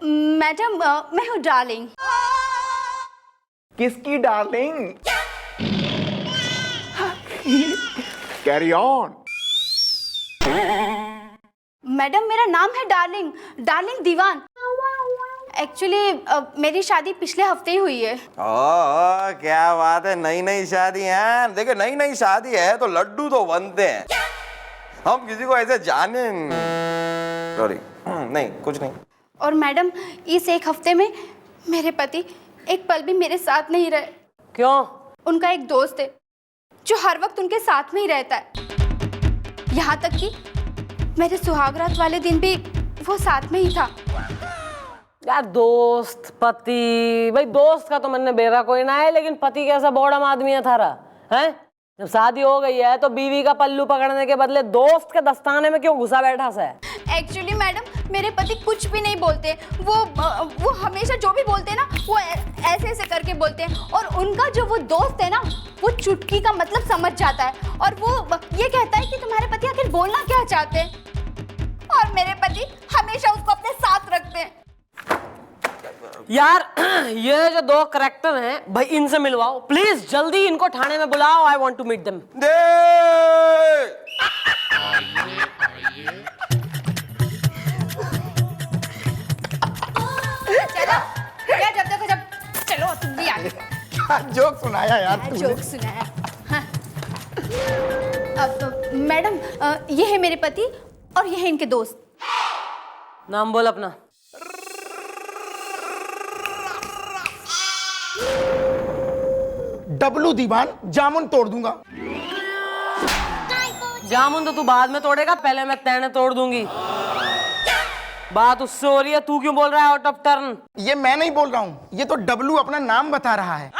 Madam मैं हूँ darling. किसकी डार्लिंग? Carry on. मैडम मेरा नाम है डार्लिंग, डार्लिंग दीवान। एक्चुअली मेरी शादी पिछले हफ्ते ही हुई है। क्या बात है, नई नई शादी है। देखो नई नई शादी है तो लड्डू तो बनते हैं। हम किसी को ऐसे जाने सॉरी नहीं कुछ नहीं। और मैडम इस एक हफ्ते में मेरे पति एक पल भी मेरे साथ नहीं रहे। क्यों? उनका एक दोस्त है जो हर वक्त उनके साथ में ही रहता है। यहाँ तक कि मेरे सुहागरात वाले दिन भी वो साथ में ही था। यार दोस्त पति, भाई दोस्त का तो मन बेरा कोई ना है, लेकिन पति कैसा बॉडम आदमी है थारा है? जब शादी हो गई है तो बीवी का पल्लू पकड़ने के बदले दोस्त के दस्ताने में क्यों घुसा बैठा सा है? एक्चुअली मैडम मेरे पति कुछ भी नहीं बोलते। वो हमेशा जो भी बोलते हैं ना वो ऐसे ऐसे करके बोलते हैं। और उनका जो वो दोस्त है ना वो चुटकी का मतलब समझ जाता है और वो ये कहता है कि तुम्हारे पति आखिर बोलना क्या चाहते हैं। और मेरे पति हमेशा उसको अपने साथ रखते हैं। यार ये जो दो करैक्टर हैं भाई, इनसे मिलवाओ प्लीज, जल्दी इनको थाने में बुलाओ। I want to meet them. चलो क्या जब देखो जब चलो तुम भी आगे। क्या जोक सुनाया यार तूने? जोक सुनाया। हाँ। अब मैडम ये है मेरे पति और ये है इनके दोस्त। नाम बोल अपना। डब्लू दीवान, जामुन तोड़ दूंगा। जामुन तो तू बाद में तोड़ेगा, पहले मैं तेने तोड़ दूंगी। बात उससे हो रही है, तू क्यों बोल रहा है आउट ऑफ टर्न? ये मैं नहीं बोल रहा हूं, ये तो डब्लू अपना नाम बता रहा है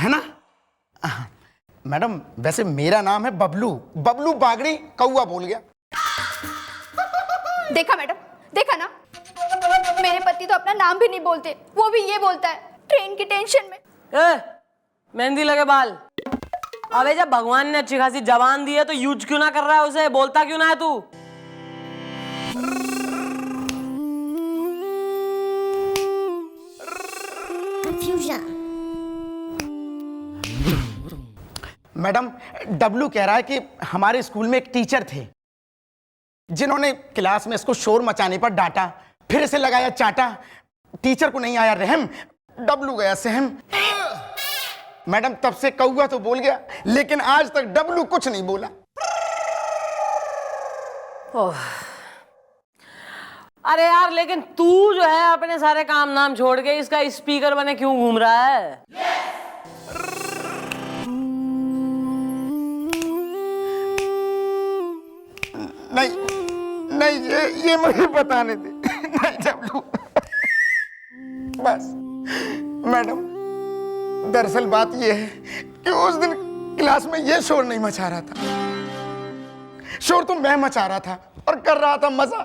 ना? मैडम वैसे मेरा नाम है बबलू। बबलू बागड़ी कौआ बोल गया। देखा मैडम, देखा ना, मेरे पति तो अपना नाम भी नहीं बोलते, वो भी ये बोलता है ट्रेन की टेंशन में। मेहंदी लगे बाल। अबे जब भगवान ने अच्छी खासी जबान दी है तो यूज क्यों ना कर रहा है उसे? बोलता क्यों ना है तू? मैडम डब्लू कह रहा है कि हमारे स्कूल में एक टीचर थे जिन्होंने क्लास में इसको शोर मचाने पर डांटा, फिर इसे लगाया चाटा। टीचर को नहीं आया रहम, डब्लू गया सहम। मैडम तब से कौआ तो बोल गया, लेकिन आज तक डब्लू कुछ नहीं बोला। अरे यार लेकिन तू जो है अपने सारे काम नाम छोड़ के इसका स्पीकर बने क्यों घूम रहा है? नहीं नहीं, ये मुझे बताने दे। नहीं डब्लू, बस। मैडम दरअसल बात ये है कि उस दिन क्लास में ये शोर नहीं मचा रहा था, शोर तो मैं मचा रहा था और कर रहा था मजा।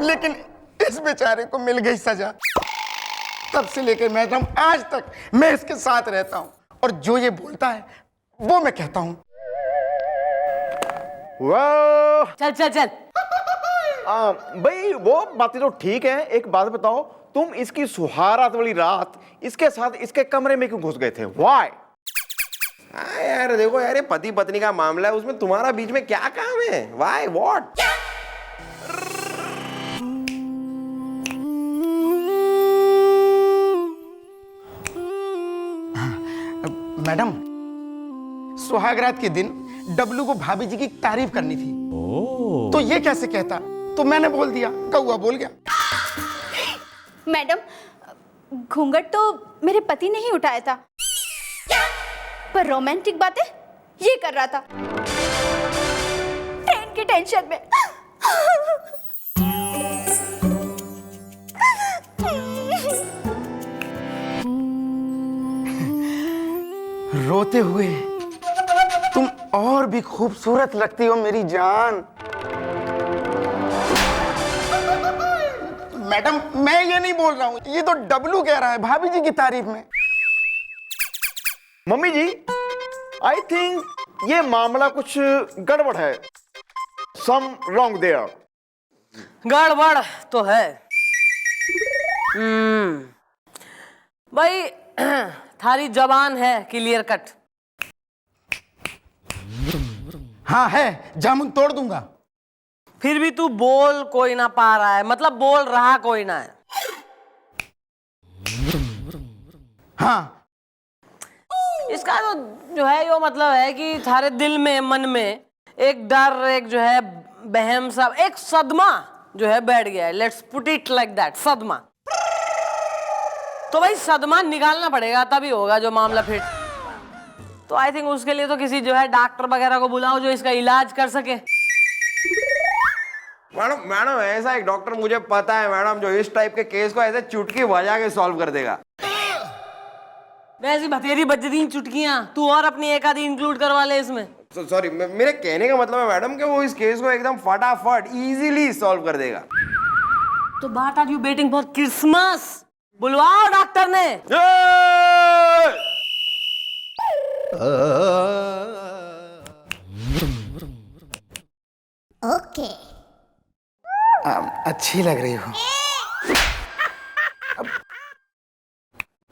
लेकिन इस बेचारे को मिल गई सजा। तब से लेकर मैडम आज तक मैं इसके साथ रहता हूं और जो ये बोलता है वो मैं कहता हूं। वाह चल चल चल। भाई वो बातें तो ठीक है, एक बात बताओ, तुम इसकी सुहागरात वाली रात इसके साथ इसके कमरे में क्यों घुस गए थे? व्हाई? यार देखो यार, ये पति पत्नी का मामला है, उसमें तुम्हारा बीच में क्या काम है? Why what? मैडम सुहागरात के दिन डब्लू को भाभी जी की तारीफ करनी थी। तो ये कैसे कहता, तो मैंने बोल दिया, कौआ बोल गया। मैडम घूंघट तो मेरे पति ने ही उठाया था, पर रोमांटिक बातें ये कर रहा था ट्रेन की टेंशन में। रोते हुए तुम और भी खूबसूरत लगती हो मेरी जान। मैडम मैं ये नहीं बोल रहा हूं, ये तो डब्लू कह रहा है भाभी जी की तारीफ में। मम्मी जी, आई थिंक ये मामला कुछ गड़बड़ है। Some wrong there. गड़बड़ तो है। भाई थारी जबान है क्लियर कट। हाँ है, जामुन तोड़ दूंगा। फिर भी तू बोल कोई ना पा रहा है, मतलब बोल रहा कोई ना है। हाँ, इसका तो जो है यो मतलब है कि थारे दिल में मन में एक डर, एक जो है बहम सा, एक सदमा जो है बैठ गया है। Let's put it like that, सदमा। तो भाई सदमा निकालना पड़ेगा, तभी होगा जो मामला फिट। तो आई थिंक उसके लिए तो किसी जो है डॉक्टर वगैरह को बुलाओ जो इसका इलाज कर सके। मैडम ऐसा एक डॉक्टर मुझे पता है मैडम, जो इस टाइप के केस को ऐसे चुटकी बजा के सॉल्व कर देगा। वैसी बतेरी बजरीन चुटकियां तू और अपनी एक आधी इंक्लूड करवा ले इसमें। सॉरी, मेरे कहने का मतलब है मैडम कि वो इस केस को एकदम फटाफट इजीली सॉल्व कर देगा। तो what are you waiting for? Christmas बुलवाओ डॉक्टर ने। ओके। अच्छी लग रही हो।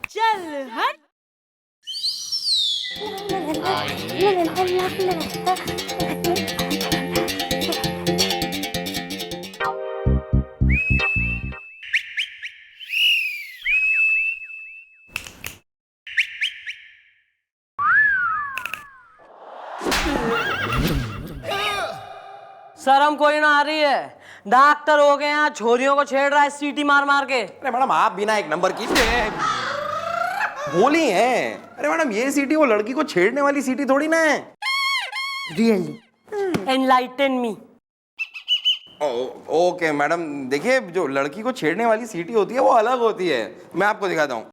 चल हट। शर्म कोई ना आ रही है? डॉक्टर हो गए यहाँ, छोरियों को छेड़ रहा है सीटी मार मार के। अरे मैडम आप बिना एक नंबर की बोली है। अरे मैडम ये सीटी वो लड़की को छेड़ने वाली सीटी थोड़ी ना है। Really? Enlighten me. Okay madam, देखिए जो लड़की को छेड़ने वाली सीटी होती है वो अलग होती है। मैं आपको दिखाता हूँ।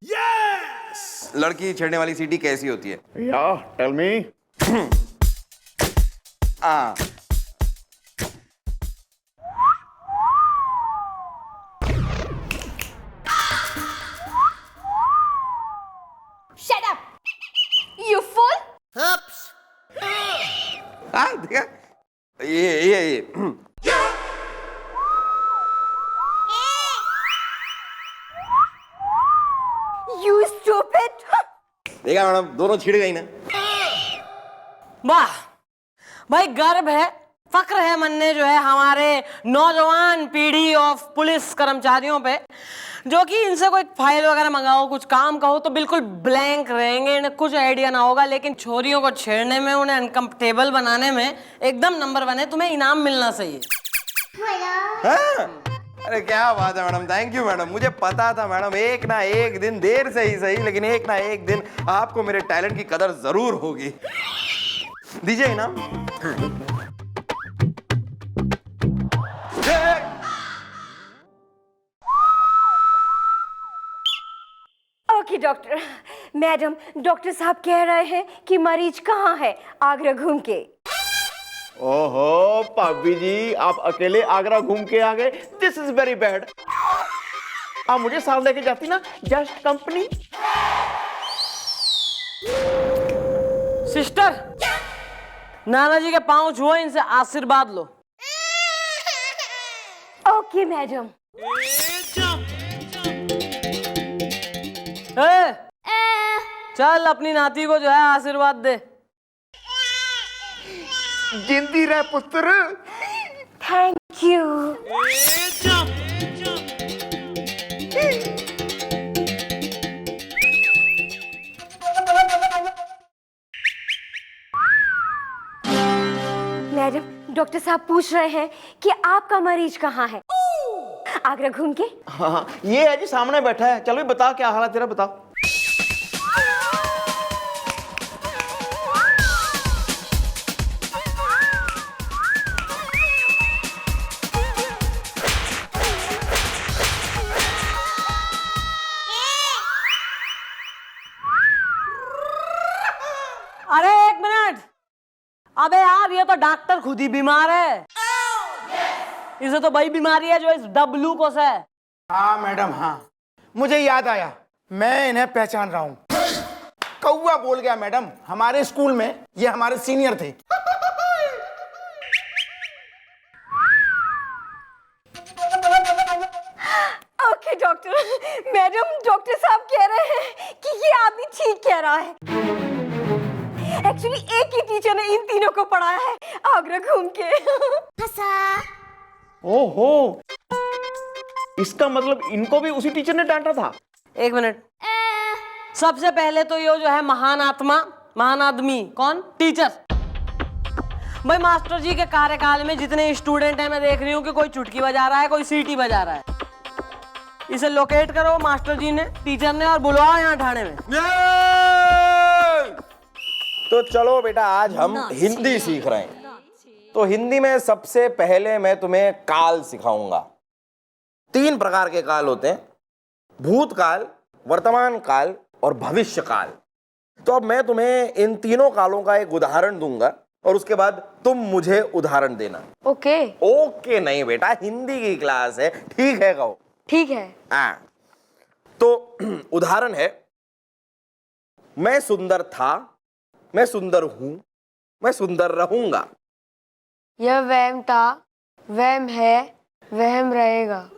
लड़की छेड़ने वाली सीटी कैसी होती है। या टेल मी। हाँ, Shut up, you fool! हाँ देखा, ये You stupid! देखा मैडम, दोनों छिड़ गई ना। वाह भाई, गर्व है, फक्र है मन में जो है हमारे नौजवान पीढ़ी ऑफ पुलिस कर्मचारियों पे, जो कि इनसे कोई फाइल वगैरह मंगाओ, कुछ काम कहो तो बिल्कुल ब्लैंक रहेंगे, इन्हें कुछ आइडिया ना होगा, लेकिन छोरियों को छेड़ने में, उन्हें अनकंफर्टेबल बनाने में एकदम नंबर 1 है। तुम्हें इनाम मिलना चाहिए। हाँ? अरे क्या बात है मैडम, थैंक यू मैडम। मुझे पता था मैडम, एक ना एक दिन, देर से ही सही लेकिन एक ना एक दिन आपको मेरे टैलेंट की कदर जरूर होगी। दीजिए इनाम। Okay doctor. मैडम, डॉक्टर साहब कह रहे हैं कि मरीज कहाँ है, आगरा घूम के। ओहो भाभी जी, आप अकेले आगरा घूम के आ गए, दिस इज वेरी बैड। आप मुझे साथ लेके जाती ना, जस्ट कंपनी। सिस्टर, नाना जी के पांव छुओ, इनसे आशीर्वाद लो। Okay madam. चल अपनी नाती को जो है आशीर्वाद दे। जिंदी रह पुत्र। Thank you. मैडम, डॉक्टर साहब पूछ रहे हैं कि आपका मरीज कहाँ है, आगरा घूम के। हाँ, ये है जी सामने बैठा है। चलो बता क्या हाल है तेरा, बता। अरे एक मिनट, अबे यार ये तो डॉक्टर खुद ही बीमार है। इसे तो वही बीमारी है जो इस डब्लू को से। हाँ मैडम, हाँ मुझे याद आया, मैं इन्हें पहचान रहा हूँ। कौवा बोल गया मैडम, हमारे स्कूल में ये हमारे सीनियर थे। Okay doctor. मैडम डॉक्टर साहब कह रहे हैं कि ये आदमी ठीक कह रहा है। एक्चुअली एक ही टीचर ने इन तीनों को पढ़ाया है आगरा घूम के। ओहो, इसका मतलब इनको भी उसी टीचर ने डांटा था। एक मिनट, सबसे पहले तो ये जो है महान आत्मा, महान आदमी कौन? टीचर। भाई मास्टर जी के कार्यकाल में जितने स्टूडेंट हैं मैं देख रही हूँ कि कोई चुटकी बजा रहा है, कोई सीटी बजा रहा है। इसे लोकेट करो मास्टर जी ने, टीचर ने, और बुलवाओ यहाँ थाने में। तो चलो बेटा, आज हम हिंदी सीख रहे हैं। तो हिंदी में सबसे पहले मैं तुम्हें काल सिखाऊंगा। 3 प्रकार के काल होते हैं, भूतकाल, वर्तमान काल और भविष्य काल। तो अब मैं तुम्हें इन तीनों कालों का एक उदाहरण दूंगा और उसके बाद तुम मुझे उदाहरण देना। ओके। ओके नहीं बेटा, हिंदी की क्लास है, ठीक है कहो? ठीक है। तो उदाहरण है, मैं सुंदर था, मैं सुंदर हूं, मैं सुंदर रहूंगा। यह वहम था, वहम है, वहम रहेगा।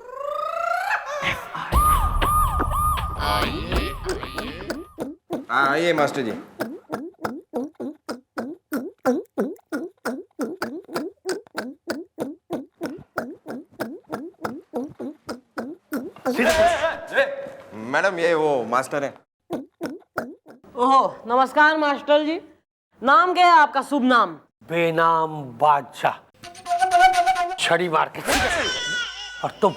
आइए मास्टर जी। मैडम ये वो मास्टर है। ओहो, नमस्कार मास्टर जी। नाम क्या है आपका, शुभ नाम? बेनाम बादशाह, छड़ी मार के। और तुम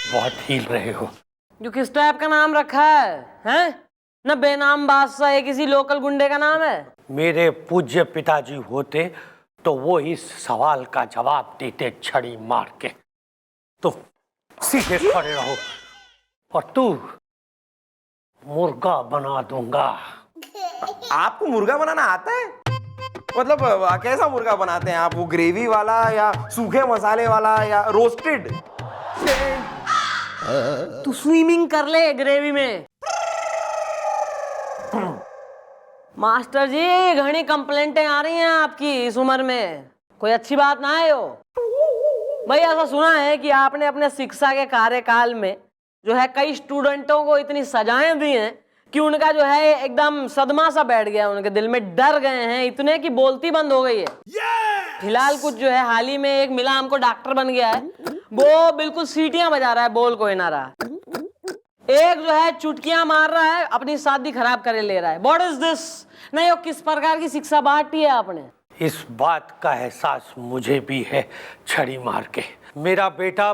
बहुत हिल रहे हो। जो किस टाइप का नाम रखा है, हैं? ना बेनाम बादशाह है, किसी लोकल गुंडे का नाम है? मेरे पूज्य पिताजी होते तो वो इस सवाल का जवाब देते छड़ी मार के। तो सीधे खड़े रहो और तू मुर्गा बना दूंगा। आपको मुर्गा बनाना आता है? मतलब कैसा मुर्गा बनाते हैं आप? वो ग्रेवी वाला या सूखे मसाले वाला या रोस्टेड? तू स्विमिंग कर ले ग्रेवी में। मास्टर जी, घनी कंप्लेंटें आ रही हैं आपकी इस उम्र में, कोई अच्छी बात ना है हो। भाई ऐसा सुना है कि आपने अपने शिक्षा के कार्यकाल में जो है कई स्टूडेंटों को इतनी सजाएं दी हैं कि उनका जो है एकदम सदमा सा बैठ गया, उनके दिल में डर गए हैं इतने कि बोलती बंद हो गई है। फिलहाल कुछ जो है हाल ही में एक मिला हमको, डॉक्टर बन गया है, वो बिल्कुल सीटियां बजा रहा है, बोल कोई ना रहा। एक जो है चुटकियां मार रहा है, अपनी शादी खराब करे ले रहा है। What is this? नहीं, वो किस प्रकार की शिक्षा बांटी है आपने? इस बात का एहसास मुझे भी है छड़ी मार के। मेरा बेटा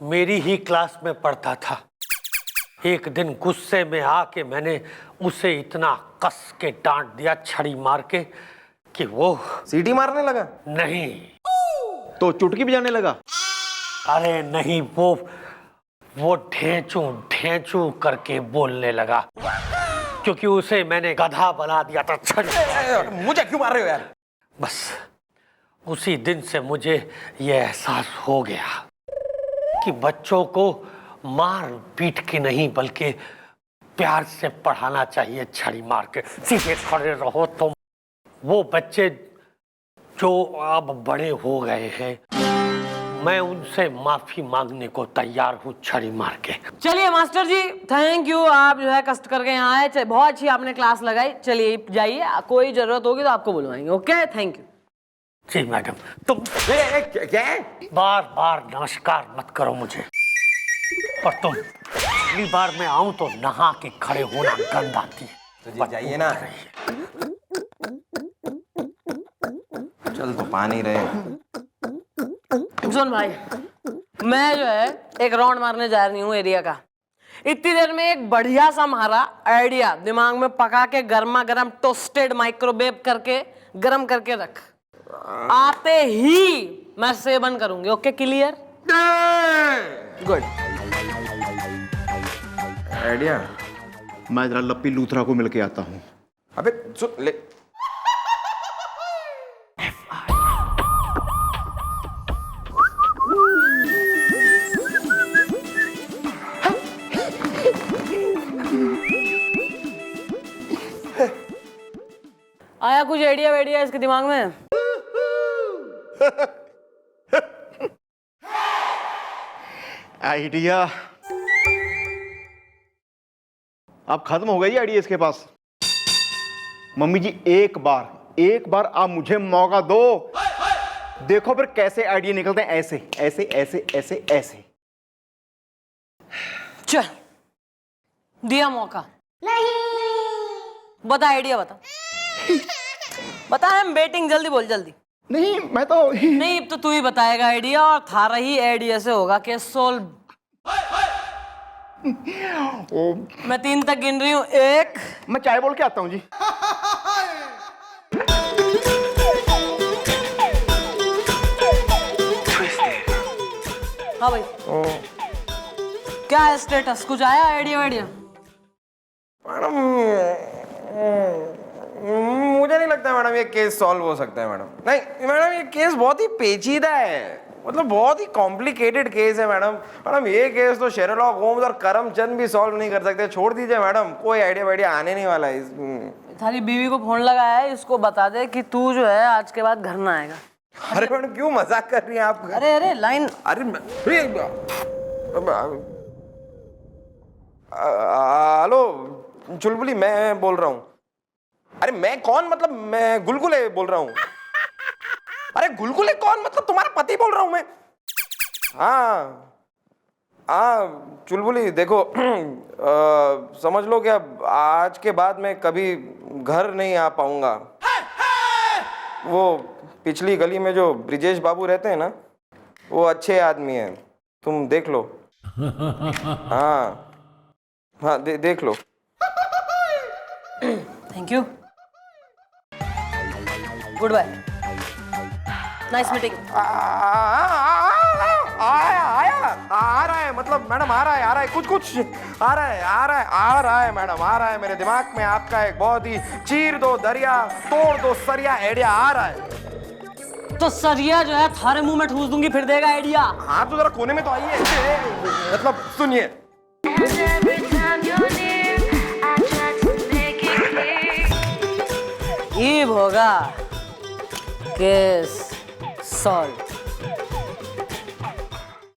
मेरी ही क्लास में पढ़ता था। एक दिन गुस्से में आके मैंने उसे इतना कस के डांट दिया छड़ी मार के कि वो सीटी मारने लगा। नहीं, तो चुटकी बजाने लगा। अरे नहीं, वो ढेंचू करके बोलने लगा, क्योंकि उसे मैंने गधा बना दिया था छड़ी। मुझे क्यों मार रहे हो यार? बस उसी दिन से मुझे ये एहसास हो गया कि बच्चों को मार पीट के नहीं बल्कि प्यार से पढ़ाना चाहिए छड़ी मार के। सीधे खड़े रहो तुम। वो बच्चे जो अब बड़े हो गए हैं, मैं उनसे माफी मांगने को तैयार हूँ छड़ी मार के। चलिए मास्टर जी, थैंक यू, आप जो है कष्ट करके यहाँ आए, बहुत अच्छी आपने क्लास लगाई। चलिए जाइए, कोई जरूरत होगी तो आपको बुलवाएंगे। Okay, thank you. जी मैडम। तुम क्या है? बार बार नमस्कार मत करो मुझे। और तुम अगली बार मैं आऊं तो नहा के खड़े होना गंद आती है। तो जी जाइए ना। चल तो पानी रहे। सुन भाई, मैं जो है एक राउंड मारने जा रही हूँ एरिया का। इतनी देर में एक बढ़िया सा हमारा आइडिया दिमाग में पका के गर्मा गर्म टोस्टेड माइक्रोवेव करके गरम करके रख, आते ही मैं सेवन करूंगी। Okay, clear? गुड। आइडिया? मैं जरा लप्पी लूथरा को मिलके आता हूँ। अबे सुन ले। आया कुछ आइडिया वेडिया इसके दिमाग में? आइडिया अब खत्म हो गई आइडिया इसके पास। मम्मी जी एक बार आप मुझे मौका दो, देखो फिर कैसे आइडिया निकलते हैं, ऐसे ऐसे ऐसे ऐसे ऐसे। चल दिया मौका, बता आइडिया बता। बता, हम बेटिंग, जल्दी बोल जल्दी। नहीं मैं तो नहीं, अब तो तू ही बताएगा आइडिया, और थारा ही आइडिया से होगा केस सोल्व। मैं 3 तक गिन रही हूँ। 1, मैं चाय बोल के आता हूँ जी। हाँ भाई, क्या है स्टेटस, कुछ आया आइडिया वाइडिया? मैडम मुझे नहीं लगता मैडम ये केस सॉल्व हो सकता है मैडम। नहीं मैडम, ये केस बहुत ही पेचीदा है, मतलब बहुत ही कॉम्प्लिकेटेड केस है मैडम। मैडम ये केस तो शेरलॉक होम्स और करमचंद भी सॉल्व नहीं कर सकते। छोड़ दीजिए मैडम, कोई आइडिया वाइडिया आने नहीं वाला है। थारी बीवी को फोन लगाया है, इसको बता दे कि तू जो है आज के बाद घर ना आएगा। अरे मैडम क्यों मजाक कर रही हैं आप? अरे लाइन, अरे हेलो चुलबुली, मैं बोल रहा हूँ। अरे मैं कौन, मतलब मैं गुलगुले बोल रहा हूँ। अरे गुलगुले कौन, मतलब तुम्हारा पति बोल रहा हूँ मैं। हाँ चुलबुली देखो, समझ लो कि अब आज के बाद मैं कभी घर नहीं आ पाऊंगा। वो पिछली गली में जो ब्रिजेश बाबू रहते हैं ना, वो अच्छे आदमी हैं, तुम देख लो। हाँ देख लो। Thank you, goodbye, nice meeting. आ रहा है, मतलब मैडम आ रहा है, कुछ आ रहा है मैडम, आ रहा है मेरे दिमाग में आपका एक बहुत ही चीर दो दरिया तोड़ दो सरिया आइडिया आ रहा है। तो सरिया जो है थारे मुंह में ठूस दूंगी, फिर देगा आइडिया। हाँ तो जरा कोने में तो आइए, मतलब सुनिए। ये होगा केस सॉल्व।